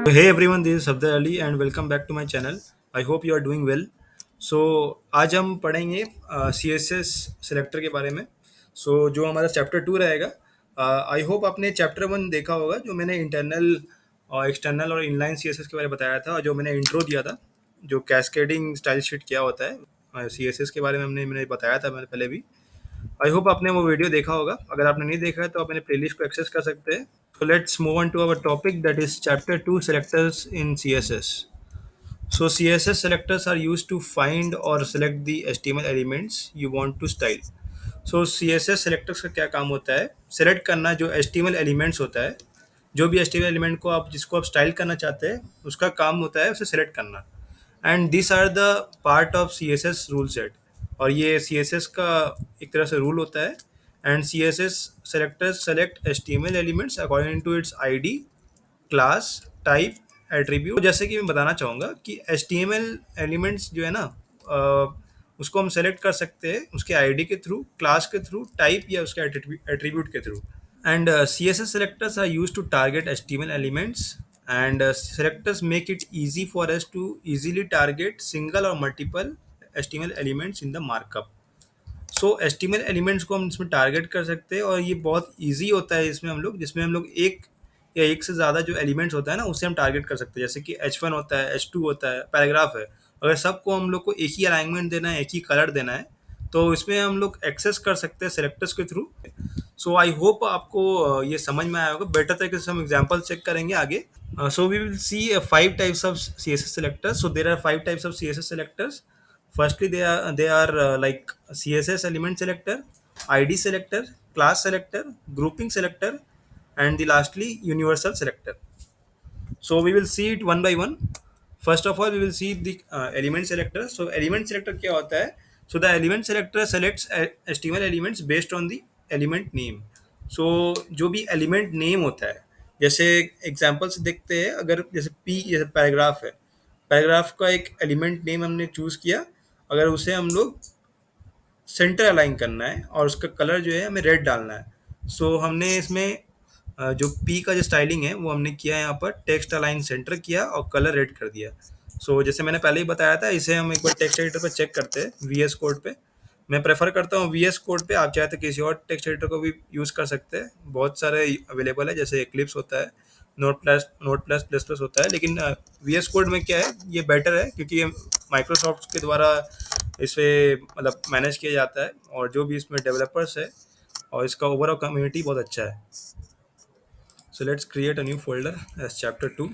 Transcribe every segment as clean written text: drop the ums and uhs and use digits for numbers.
Hey everyone, this is Safdar Ali and welcome back to my channel. I hope you are doing well. So आज हम पढ़ेंगे CSS selector के बारे में. जो हमारा चैप्टर 2 रहेगा. आई होप आपने चैप्टर 1 देखा होगा जो मैंने इंटरनल और एक्सटर्नल और इनलाइन CSS के बारे में बताया था और जो मैंने इंट्रो दिया था जो कैस्केडिंग स्टाइल शीट क्या होता है CSS के बारे में मैंने बताया था मैंने पहले भी. आई होप आपने वो वीडियो देखा होगा. अगर आपने नहीं देखा है तो आप मेरे प्लेलिस्ट को एक्सेस कर सकते हैं. So let's move on to our topic, that is chapter 2, selectors in CSS. So CSS selectors are used to find or select the HTML elements you want to style. So CSS selectors का क्या काम होता है? Select करना जो HTML elements होता है, जो भी HTML element को आप जिसको आप स्टाइल करना चाहते हैं उसका काम होता है उसे सेलेक्ट करना. And this are the part of CSS rule set. और ये CSS का एक तरह से रूल होता है. And CSS selectors select HTML elements according to its ID, class, type, attribute. जैसे कि मैं बताना चाहूँगा कि HTML एलिमेंट्स जो है ना, उसको हम सेलेक्ट कर सकते हैं उसके आईडी के थ्रू, क्लास के थ्रू, टाइप या उसके एट्रीब्यूट के through. And CSS selectors are used to target HTML elements, and selectors make it easy for us to easily target single or multiple HTML elements in the markup. So HTML elements को हम इसमें target कर सकते हैं और ये बहुत easy होता है इसमें हम लोग, जिसमें हम लोग एक या एक से ज़्यादा जो एलिमेंट्स होता है ना उससे हम टारगेट कर सकते हैं. जैसे कि H1 होता है, H2 होता है, पैराग्राफ है. अगर सबको हम लोग को एक ही अलाइनमेंट देना है, एक ही कलर देना है, तो इसमें हम लोग एक्सेस कर सकते हैं सेलेक्टर्स के थ्रू. सो आई होप आपको ये समझ में आया होगा. बेटर तरीके से हम एग्जाम्पल चेक करेंगे आगे. So we will see five types of CSS selectors. So there are five types of CSS selectors. Firstly, they are like CSS element selector, ID selector, class selector, grouping selector, and the lastly universal selector. So we will see it one by one. First of all, we will see the element selector. So element selector क्या होता है? So the element selector selects HTML elements based on the element name. So जो भी element name होता है, जैसे example से देखते हैं. अगर जैसे P जैसे पैराग्राफ है, पैराग्राफ का एक एलिमेंट नेम हमने चूज किया. अगर उसे हम लोग सेंटर अलाइन करना है और उसका कलर जो है हमें रेड डालना है. हमने इसमें जो पी का जो स्टाइलिंग है वो हमने किया यहाँ पर टेक्स्ट अलाइन सेंटर किया और कलर रेड कर दिया. जैसे मैंने पहले ही बताया था, इसे हम एक बार टेक्स्ट एडिटर पर चेक करते हैं VS कोड पे. मैं प्रेफर करता हूँ VS कोड पे. आप चाहे तो किसी और टेक्स्ट एडिटर को भी यूज़ कर सकते हैं. बहुत सारे अवेलेबल है, जैसे एक्लिप्स होता है, नोट प्लस प्लस होता है. लेकिन VS कोड में क्या है, ये बेटर है क्योंकि ये माइक्रोसॉफ्ट के द्वारा इसे मतलब मैनेज किया जाता है और जो भी इसमें डेवलपर्स है और इसका ओवरऑल कम्युनिटी बहुत अच्छा है. So let's create a new folder as chapter 2.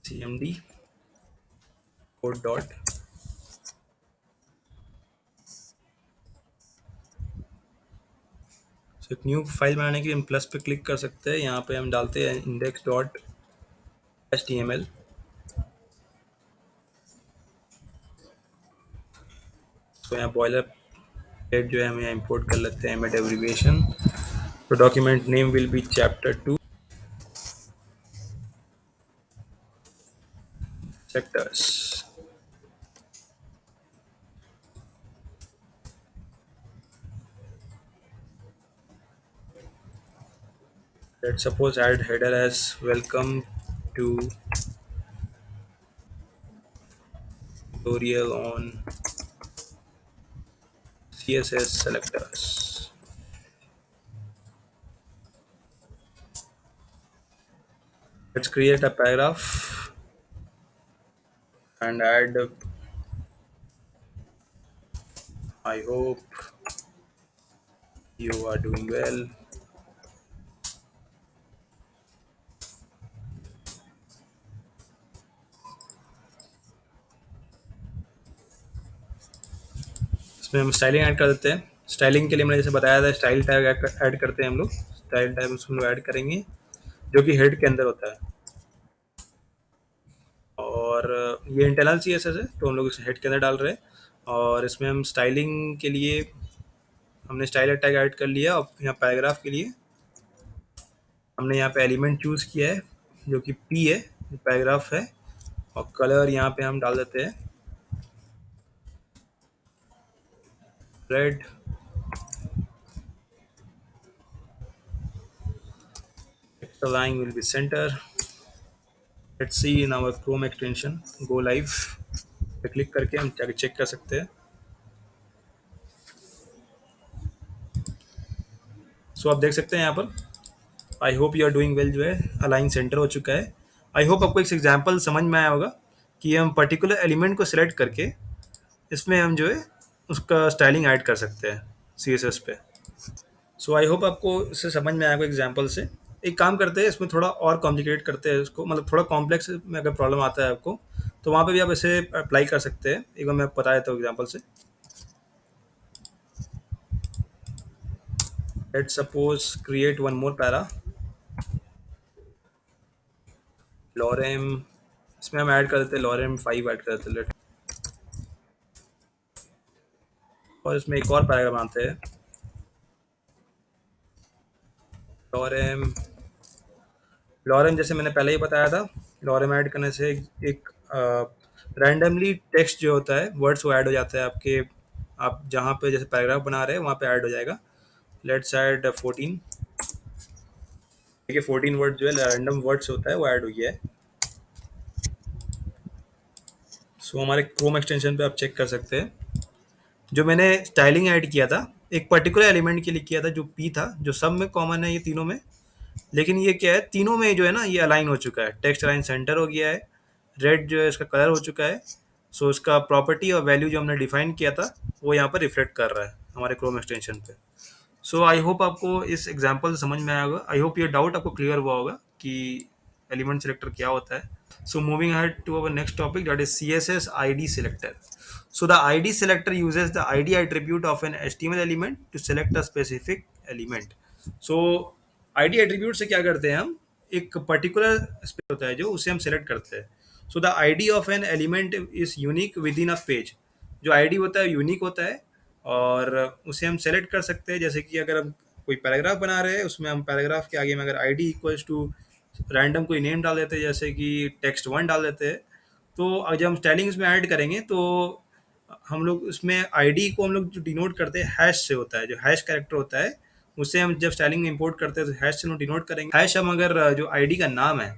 cmd code dot. So एक न्यू फाइल बनाने के लिए हम प्लस पे क्लिक कर सकते हैं. यहाँ पे हम डालते हैं index dot html. तो यहाँ बॉयलर प्लेट जो है हम यहाँ इंपोर्ट कर लेते हैं एम्बेड एब्रीविएशन. तो document name will be chapter 2 sectors. Let's suppose add header as welcome to tutorial on CSS selectors. Let's create a paragraph and add I hope you are doing well. इसमें हम styling add कर देते हैं. Styling के लिए मैंने जैसे बताया था स्टाइल टैग ऐड करते हैं हम लोग. स्टाइल टैग उसमें ऐड करेंगे जो कि हेड के अंदर होता है. और ये इंटरनल CSS है तो हम लोग इसे हेड के अंदर डाल रहे हैं. और इसमें हम स्टाइलिंग के लिए हमने स्टाइल टैग ऐड कर लिया. और यहाँ पैराग्राफ के लिए हमने यहाँ पे एलिमेंट चूज़ किया है जो कि P है, पैराग्राफ है. और कलर यहाँ पे हम डाल देते हैं red. The line will be center. Let's see in our Chrome extension. Go live पे क्लिक करके हम चेक कर सकते हैं. सो आप देख सकते हैं यहाँ पर. I hope you are doing well. जो है अलाइन सेंटर हो चुका है. आई होप आपको एक एग्जाम्पल समझ में आया होगा कि हम पर्टिकुलर एलिमेंट को सिलेक्ट करके इसमें हम जो है उसका स्टाइलिंग ऐड कर सकते हैं सी एस एस पे. सो आई होप आपको इससे समझ में आएगा एग्जाम्पल से. एक काम करते हैं, इसमें थोड़ा और कॉम्प्लिकेट करते हैं इसको, मतलब थोड़ा कॉम्प्लेक्स में अगर प्रॉब्लम आता है आपको तो वहाँ पे भी आप इसे अप्लाई कर सकते हैं. एक बार मैं बता देता हूँ एग्जाम्पल से. Let's suppose create one more para lorem. इसमें हम ऐड कर देते हैं लॉरेम 5 ऐड कर देते हैं और इसमें एक और पैराग्राफ बनाते हैं लॉरेम. लॉरेम जैसे मैंने पहले ही बताया था, लॉरेम ऐड करने से एक रैंडमली टेक्स्ट जो होता है वर्ड्स वो ऐड हो जाता है आपके. आप जहाँ पे जैसे पैराग्राफ बना रहे हैं वहाँ पे ऐड हो जाएगा. Let's add 14. देखिए 14 वर्ड जो है रैंडम वर्ड्स होता है वो ऐड हो गया है. सो हमारे क्रोम एक्सटेंशन पे आप चेक कर सकते हैं. जो मैंने स्टाइलिंग ऐड किया था एक पर्टिकुलर एलिमेंट के लिए किया था जो पी था, जो सब में कॉमन है ये तीनों में. लेकिन ये क्या है, तीनों में जो है ना ये अलाइन हो चुका है. टेक्स्ट अलाइन सेंटर हो गया है. रेड जो है इसका कलर हो चुका है. सो इसका प्रॉपर्टी और वैल्यू जो हमने डिफाइन किया था वो यहाँ पर रिफ्लेक्ट कर रहा है हमारे क्रोम एक्सटेंशन पे. सो आई होप आपको इस एग्जांपल से समझ में आया होगा. आई होप ये डाउट आपको क्लियर हुआ होगा कि एलिमेंट सेलेक्टर क्या होता है. So moving ahead to our next topic, that is CSS ID selector. So the ID selector uses the ID attribute of an HTML element to select a specific element. So ID attribute से क्या करते हैं हम, एक particular space होता है जो उसे हम सेलेक्ट करते हैं. So the ID of an element is unique with in a page. जो आईडी होता है यूनिक होता है और उसे हम सेलेक्ट कर सकते हैं. जैसे कि अगर हम कोई पैराग्राफ बना रहे हैं उसमें हम पैराग्राफ के आगे में अगर आईडी इक्वल्स टू रैंडम कोई नेम डाल देते हैं जैसे कि टेक्स्ट 1 डाल देते हैं. तो जब हम स्टाइलिंग्स में ऐड करेंगे तो हम लोग उसमें आईडी को हम लोग जो डिनोट करते हैं हैश से होता है. जो हैश कैरेक्टर होता है उससे हम जब स्टाइलिंग में इंपोर्ट करते हैं तो हैश से हम डिनोट करेंगे. हैश हम अगर जो आईडी का नाम है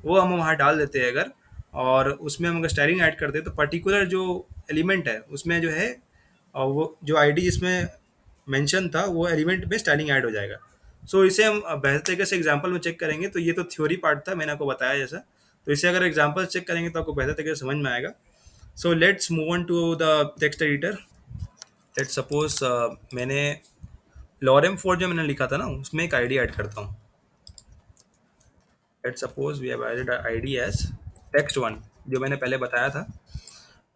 वो हम वहाँ डाल देते हैं अगर, और उसमें हम अगर स्टाइलिंग ऐड करते हैं तो पर्टिकुलर जो एलिमेंट है उसमें जो है वो जो आईडी जिसमें मेंशन था वो एलिमेंट में स्टाइलिंग ऐड हो जाएगा. सो इसे हम बेहतर तरीके से एग्जांपल में चेक करेंगे. तो ये तो थ्योरी पार्ट था, मैंने आपको बताया जैसा. तो इसे अगर एग्जांपल चेक करेंगे तो आपको बेहतर तरीके से समझ में आएगा. So let's move on to the text editor. Let's suppose मैंने लॉरेम 4 जो मैंने लिखा था ना उसमें एक आईडी ऐड करता हूँ. Let's suppose we have added ID as text 1 जो मैंने पहले बताया था.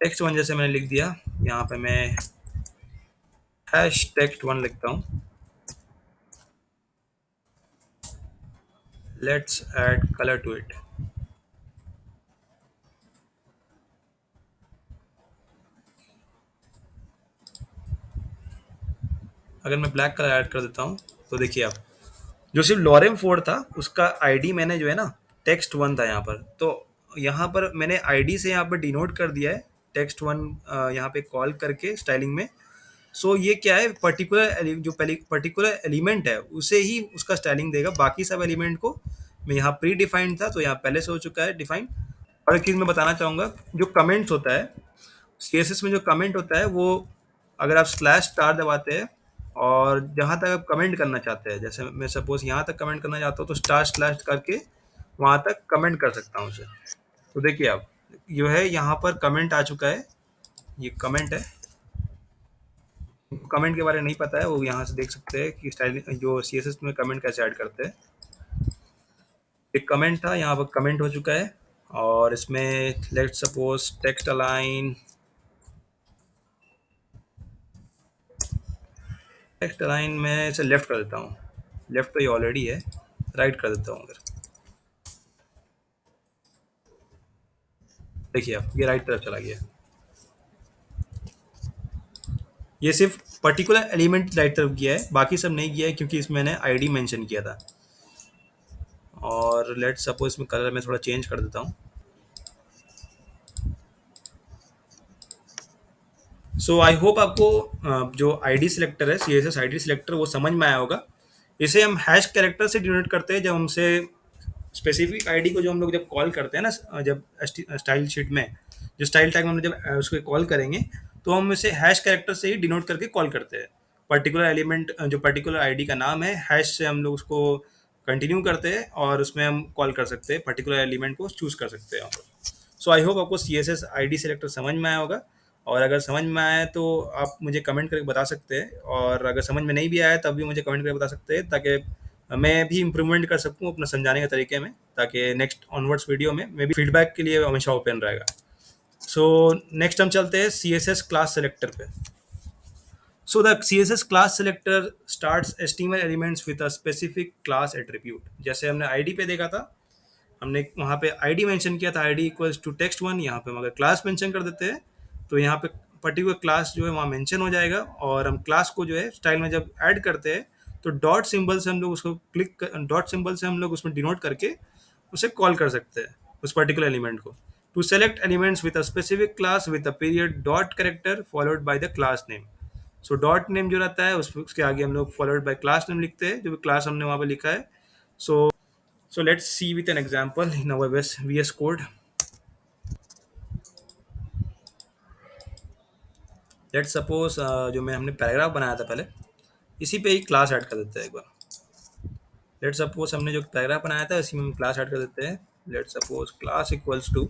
टेक्स्ट 1 जैसे मैंने लिख दिया, यहाँ पे मैं हैश टेक्स्ट 1 लिखता हूँ. Let's add colour to it. अगर मैं ब्लैक कलर ऐड कर देता हूँ तो देखिए आप, जो सिर्फ लॉरेम 4 था उसका आईडी मैंने जो है ना टेक्स्ट 1 था यहाँ पर. तो यहाँ पर मैंने आईडी से यहाँ पर डिनोट कर दिया है टेक्स्ट 1 यहाँ पे कॉल करके स्टाइलिंग में. सो ये क्या है, पर्टिकुलर जो पर्टिकुलर एलिमेंट है उसे ही उसका स्टाइलिंग देगा. बाकी सब एलिमेंट को मैं यहाँ प्री डिफाइंड था तो यहाँ पहले से हो चुका है डिफाइन. और एक चीज़ मैं बताना चाहूँगा, जो कमेंट्स होता है सीएसएस में, जो कमेंट होता है वो अगर आप स्लैश स्टार दबाते हैं और जहाँ तक आप कमेंट करना चाहते हैं, जैसे मैं सपोज यहाँ तक कमेंट करना चाहता हूँ तो स्टार स्लैश करके वहाँ तक कमेंट कर सकता हूँ उसे. तो देखिए आप, जो है यहाँ पर कमेंट आ चुका है. ये कमेंट है. कमेंट के बारे में नहीं पता है वो यहाँ से देख सकते हैं कि स्टाइल जो सीएसएस में कमेंट कैसे ऐड करते हैं. एक कमेंट था, यहाँ पर कमेंट हो चुका है. और इसमें let's suppose text align, text align में इसे लेफ्ट कर देता हूँ. लेफ्ट तो ये ऑलरेडी है, राइट कर देता हूँ. अगर देखिए आप, ये राइट तरफ चला गया. ये सिर्फ पर्टिकुलर एलिमेंट राइट तरफ गया है, बाकी सब नहीं गया है क्योंकि इसमें मैंने आईडी मेंशन किया था. और लेट्स सपोज इसमें कलर में थोड़ा चेंज कर देता हूँ. सो आई होप आपको जो आईडी सिलेक्टर है सीएसएस आईडी सिलेक्टर वो समझ में आया होगा. इसे हम हैश कैरेक्टर से डिनोट करते हैं जब हमसे स्पेसिफिक आईडी को जो हम लोग जब कॉल करते हैं ना, जब स्टाइल शीट में जो स्टाइल टैग में हम लोग जब उसको कॉल करेंगे, तो हम इसे हैश कैरेक्टर से ही डिनोट करके कॉल करते हैं। पर्टिकुलर एलिमेंट जो पर्टिकुलर आईडी का नाम है, हैश से हम लोग उसको कंटिन्यू करते हैं और उसमें हम कॉल कर सकते हैं, पर्टिकुलर एलिमेंट को चूज कर सकते हैं। सो आई होप आपको C S S I D selector समझ में आया होगा। और अगर समझ में आया है तो आप मुझे कमेंट करके बता सकते हैं, और अगर समझ में नहीं भी आया तब भी मुझे कमेंट करके बता सकते हैं, ताकि मैं भी इम्प्रूवमेंट कर सकूँ अपना समझाने के तरीके में, ताकि नेक्स्ट ऑनवर्ड्स वीडियो में मैं भी फीडबैक के लिए हमेशा ओपन रहेगा। सो नेक्स्ट हम चलते हैं C S S class selector पे। So the CSS class selector starts HTML elements with a specific class attribute। जैसे हमने ID पे देखा था, हमने वहाँ पे ID मेंशन किया था, ID equals to text one. यहाँ पे हम अगर क्लास मेंशन कर देते हैं तो यहाँ पे पर्टिकुलर क्लास जो है वहाँ मेंशन हो जाएगा, और हम क्लास को जो है स्टाइल में जब ऐड करते हैं तो डॉट सिंबल से हम लोग उसको डॉट सिंबल से हम लोग उसमें डिनोट करके उसे कॉल कर सकते हैं, उस पर्टिकुलर एलिमेंट को। To select elements with a specific class with a period dot character followed by the class name. So dot name जो रहता है उसके आगे हम लोग फॉलोड बाय क्लास नेम लिखते हैं, जो भी क्लास हमने वहाँ पे लिखा है। So let's see with an example in our VS code. Let's suppose जो मैं हमने पैराग्राफ बनाया था पहले, इसी पे ही क्लास ऐड कर देते हैं एक बार। लेट्स सपोज हमने जो पैराग्राफ बनाया था इसी में हम क्लास ऐड कर देते हैं। Let's suppose class equals to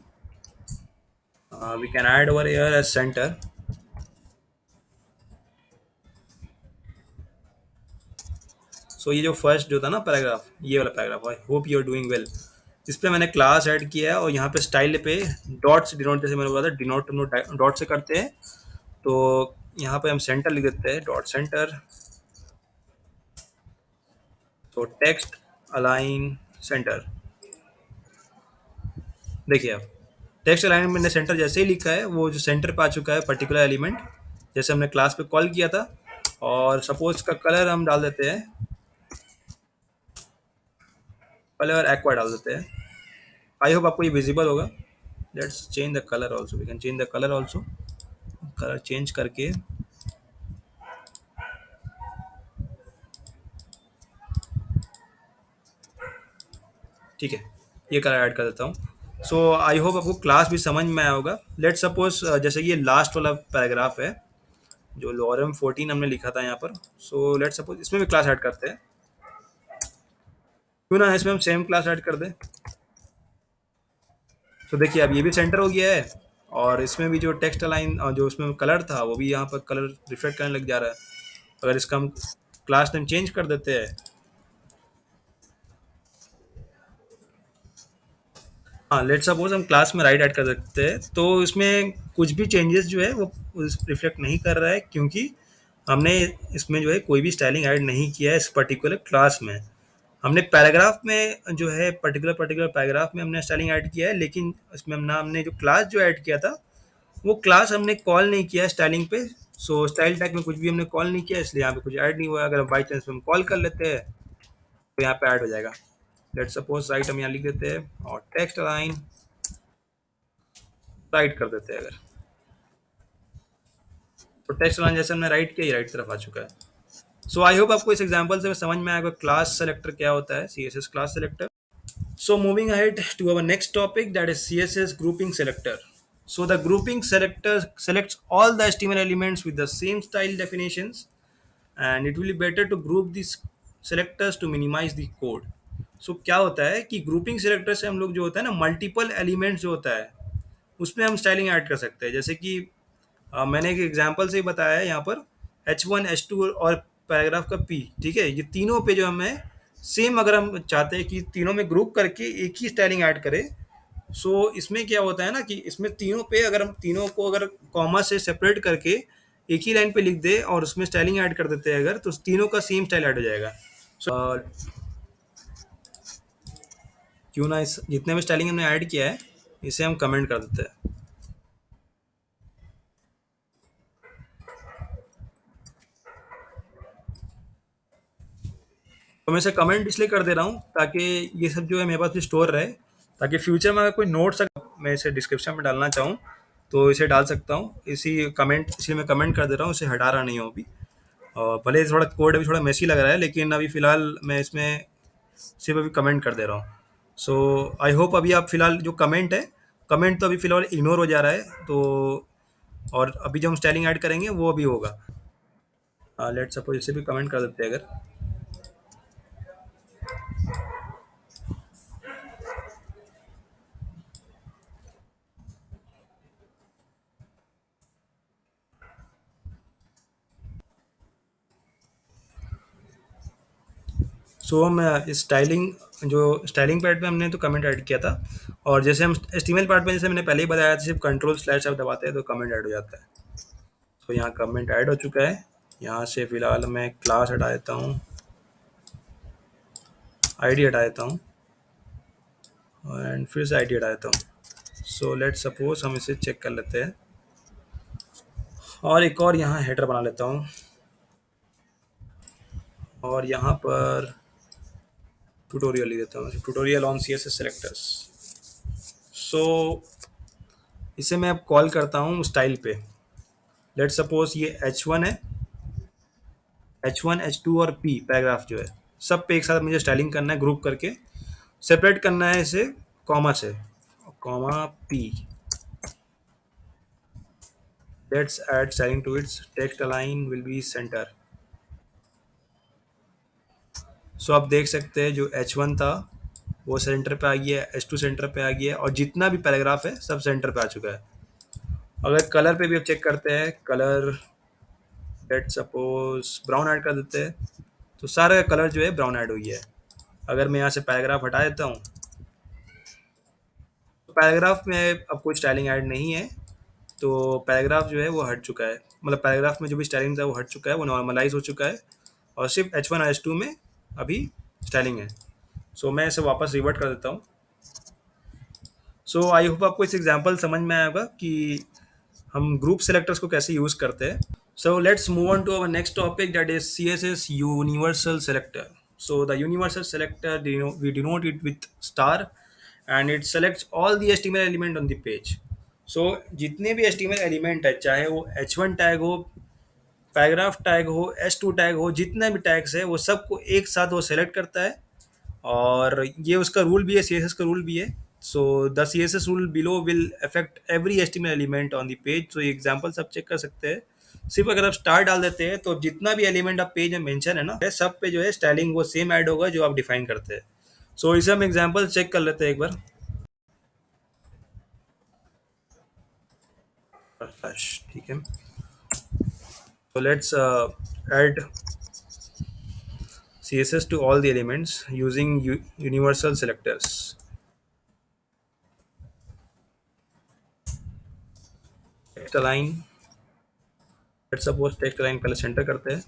we can add over here as centre. So ये जो फर्स्ट जो था ना पैराग्राफ, ये वाला paragraph, I hope you are doing well, इस पे मैंने क्लास ऐड किया है, और यहाँ पे स्टाइल पे डॉट से डिनोट, जैसे मैंने बोला था डिनोट हम लोग डॉट से करते हैं। तो यहाँ पे हम सेंटर लिख देते हैं, डॉट सेंटर। तो टेक्स्ट अलाइन सेंटर, देखिए आप टेक्स्ट अलाइन में मैंने सेंटर जैसे ही लिखा है, वो जो सेंटर पे आ चुका है पर्टिकुलर एलिमेंट, जैसे हमने क्लास पे कॉल किया था। और सपोज का कलर हम डाल देते हैं, कलर एक्वा डाल देते हैं। आई होप आपको ये विजिबल होगा। Let's change the colour also, we can change the colour also. Colour change करके, ठीक है, ये कलर ऐड कर देता हूँ। सो आई होप आपको क्लास भी समझ में आया होगा। लेट्स सपोज जैसे ये लास्ट वाला पैराग्राफ है जो लॉरम 14 हमने लिखा था यहाँ पर। सो लेट्स सपोज इसमें भी क्लास ऐड करते हैं, क्यों ना इसमें हम सेम क्लास ऐड कर दें। तो देखिए अब ये भी सेंटर हो गया है, और इसमें भी जो टेक्स्ट लाइन जो उसमें कलर था वो भी यहाँ पर कलर रिफ्लेक्ट करने लग जा रहा है। अगर इसका हम क्लास नेम चेंज कर देते हैं, हाँ लेट्स सपोज हम क्लास में राइट ऐड कर सकते हैं, तो इसमें कुछ भी चेंजेस जो है वो रिफ्लेक्ट नहीं कर रहा है, क्योंकि हमने इसमें जो है कोई भी स्टाइलिंग ऐड नहीं किया है इस पर्टिकुलर क्लास में। हमने पैराग्राफ में जो है पर्टिकुलर पैराग्राफ में हमने स्टाइलिंग ऐड किया है, लेकिन इसमें हमने जो क्लास जो ऐड किया था वो क्लास हमने कॉल नहीं किया है स्टाइलिंग पे। सो स्टाइल टैग में कुछ भी हमने कॉल नहीं किया, इसलिए यहाँ पे कुछ ऐड नहीं हुआ। अगर बाई चांस हम कॉल कर लेते हैं तो यहाँ पे ऐड हो जाएगा। लेट्स सपोज राइट हम यहाँ लिख देते हैं, और टेक्स्ट लाइन राइट कर देते हैं। अगर तो टेक्स्ट लाइन जैसे हमने राइट किया, ये राइट तरफ आ चुका है। सो आई होप आपको इस एग्जांपल से समझ में आएगा क्लास सेलेक्टर क्या होता है, CSS class selector. So moving ahead to our next topic, that is CSS grouping selector. So the grouping selector selects all the HTML elements with the same style definitions, and it will be better to group these selectors to minimize the code. So क्या होता है कि grouping selector से हम लोग जो होता है ना, मल्टीपल एलिमेंट्स जो होता है उसमें हम स्टाइलिंग ऐड कर सकते हैं। जैसे कि मैंने एक एग्जांपल से ही बताया है यहाँ पर, H1 H2 और पैराग्राफ का P, ठीक है, ये तीनों पे जो हमें सेम, अगर हम चाहते हैं कि तीनों में ग्रुप करके एक ही स्टाइलिंग ऐड करें, सो इसमें क्या होता है ना कि इसमें तीनों पे अगर हम तीनों को अगर कॉमा से सेपरेट करके एक ही लाइन पे लिख दे और उसमें स्टाइलिंग ऐड कर देते हैं अगर, तो तीनों का सेम स्टाइल ऐड हो जाएगा। सो क्यों ना इस जितने भी स्टाइलिंग हमने ऐड किया है इसे हम कमेंट कर देते हैं। तो मैं इसे कमेंट इसलिए कर दे रहा हूँ ताकि ये सब जो है मेरे पास भी स्टोर रहे, ताकि फ्यूचर में अगर कोई नोट्स मैं इसे डिस्क्रिप्शन में डालना चाहूँ तो इसे डाल सकता हूँ। इसी कमेंट इसलिए मैं कमेंट कर दे रहा हूँ, इसे हटा रहा नहीं हूँ अभी। और भले थोड़ा कोड अभी थोड़ा मेसी लग रहा है, लेकिन अभी फ़िलहाल मैं इसमें सिर्फ अभी कमेंट कर दे रहा हूँ। सो आई होप अभी आप फिलहाल जो कमेंट है, कमेंट तो अभी फिलहाल इग्नोर हो जा रहा है, तो और अभी जो हम स्टाइलिंग ऐड करेंगे वो अभी होगा। लेट्स सपोज इसे भी कमेंट कर देते हैं अगर। सो हम इस स्टाइलिंग जो स्टाइलिंग पार्ट में हमने तो कमेंट ऐड किया था, और जैसे हम एचटीएमएल पार्ट में, जैसे मैंने पहले ही बताया था, सिर्फ कंट्रोल स्लैश आप दबाते हैं तो कमेंट ऐड हो जाता है। तो यहाँ कमेंट ऐड हो चुका है। यहाँ से फिलहाल मैं क्लास हटा देता हूँ, आईडी हटा देता हूँ, एंड फिर से आईडी हटा देता हूँ। सो लेट सपोज हम इसे चेक कर लेते हैं, और एक और यहाँ हेडर बना लेता हूँ, और यहाँ पर ट्यूटोरियल लिख देता हूँ, tutorial on C S S selectors. So इसे मैं अब कॉल करता हूँ स्टाइल पे। लेट सपोज ये H1 है, H1 H2 और P पैराग्राफ जो है, सब पे एक साथ मुझे स्टाइलिंग करना है, ग्रुप करके सेपरेट करना है इसे कॉमा से, comma P। Let's add styling to its, text align will be centre. So आप देख सकते हैं जो H1 था वो सेंटर पे आ गया है, H2 सेंटर पे आ गया है, और जितना भी पैराग्राफ है सब सेंटर पे आ चुका है। अगर कलर पे भी आप चेक करते हैं, colour let suppose brown add कर देते हैं, तो सारा कलर जो है ब्राउन ऐड हो गया है। अगर मैं यहाँ से पैराग्राफ हटा देता हूँ, तो पैराग्राफ में अब कोई स्टाइलिंग ऐड नहीं है, तो पैराग्राफ जो है वो हट चुका है, मतलब पैराग्राफ में जो भी स्टाइलिंग था वो हट चुका है, वो नॉर्मलाइज हो चुका है, और सिर्फ H1 और H2 में अभी स्टाइलिंग है। सो मैं इसे वापस रिवर्ट कर देता हूँ। सो आई होप आपको इस एग्जांपल समझ में आया होगा कि हम ग्रुप सेलेक्टर्स को कैसे यूज़ करते हैं। So let's move on to our next topic, that is CSS universal selector. So the universal selector, we denote it with star, and it selects all the HTML element on the page. So जितने भी HTML element है, चाहे वो H1 tag हो, paragraph tag हो, S2 tag हो, जितने भी टैग्स है वो सबको एक साथ वो सेलेक्ट करता है, और ये उसका रूल भी है, CSS का रूल भी है। So the CSS rule below will affect every HTML element on the page. So ये एग्जांपल सब चेक कर सकते हैं। सिर्फ अगर आप स्टार डाल देते हैं तो जितना भी एलिमेंट आप पेज में मेंशन है ना, सब पे जो है स्टाइलिंग वो सेम ऐड होगा जो आप डिफाइन करते हैं। सो इसे हम एग्जांपल चेक कर लेते हैं एक बार। ठीक है, so let's add CSS to all the elements using universal selectors. Text align, let's suppose text align पहले सेंटर करते हैं।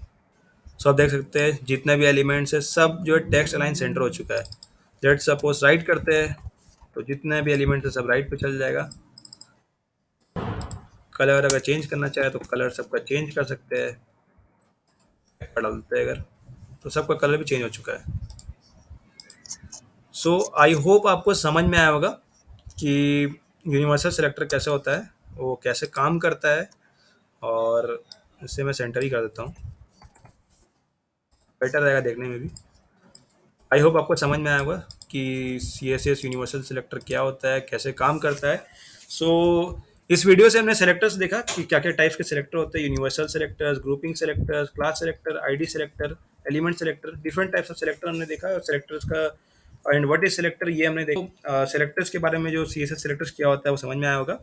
सो आप देख सकते हैं जितने भी एलिमेंट्स है सब जो है टेक्स्ट अलाइन सेंटर हो चुका है। लेट्स सपोज राइट करते हैं, तो जितने भी एलिमेंट्स है सब राइट पे चल जाएगा। कलर अगर चेंज करना चाहे तो कलर सबका चेंज कर सकते हैं, डालते हैं अगर, तो सबका कलर भी चेंज हो चुका है। सो आई होप आपको समझ में आया होगा कि यूनिवर्सल सेलेक्टर कैसे होता है, वो कैसे काम करता है, और इसे मैं सेंटर ही कर देता हूँ, बेटर रहेगा देखने में भी। आई होप आपको समझ में आया होगा कि CSS यूनिवर्सल सेलेक्टर क्या होता है, कैसे काम करता है। सो इस वीडियो से हमने सेलेक्टर्स देखा कि क्या क्या टाइप्स के सेलेक्टर होते हैं, universal selectors, grouping selectors, class selector, ID selector, element selector, different types of selector हमने देखा, और सेलेक्टर्स का एंड व्हाट इज सेलेक्टर ये हमने देखा। सेलेक्टर्स के बारे में जो CSS सेलेक्टर्स क्या होता है वो समझ में आया होगा।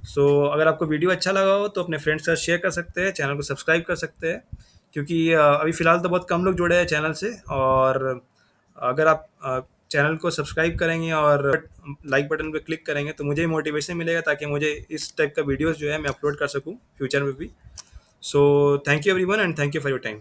सो अगर आपको वीडियो अच्छा लगा हो तो अपने फ्रेंड्स के साथ शेयर कर सकते हैं, चैनल को सब्सक्राइब कर सकते हैं, क्योंकि अभी फ़िलहाल तो बहुत कम लोग जुड़े हैं चैनल से। और अगर आप चैनल को सब्सक्राइब करेंगे और लाइक बटन पे क्लिक करेंगे तो मुझे मोटिवेशन मिलेगा, ताकि मुझे इस टाइप का वीडियोस जो है मैं अपलोड कर सकूं फ्यूचर में भी। So thank you everyone, and thank you for your time.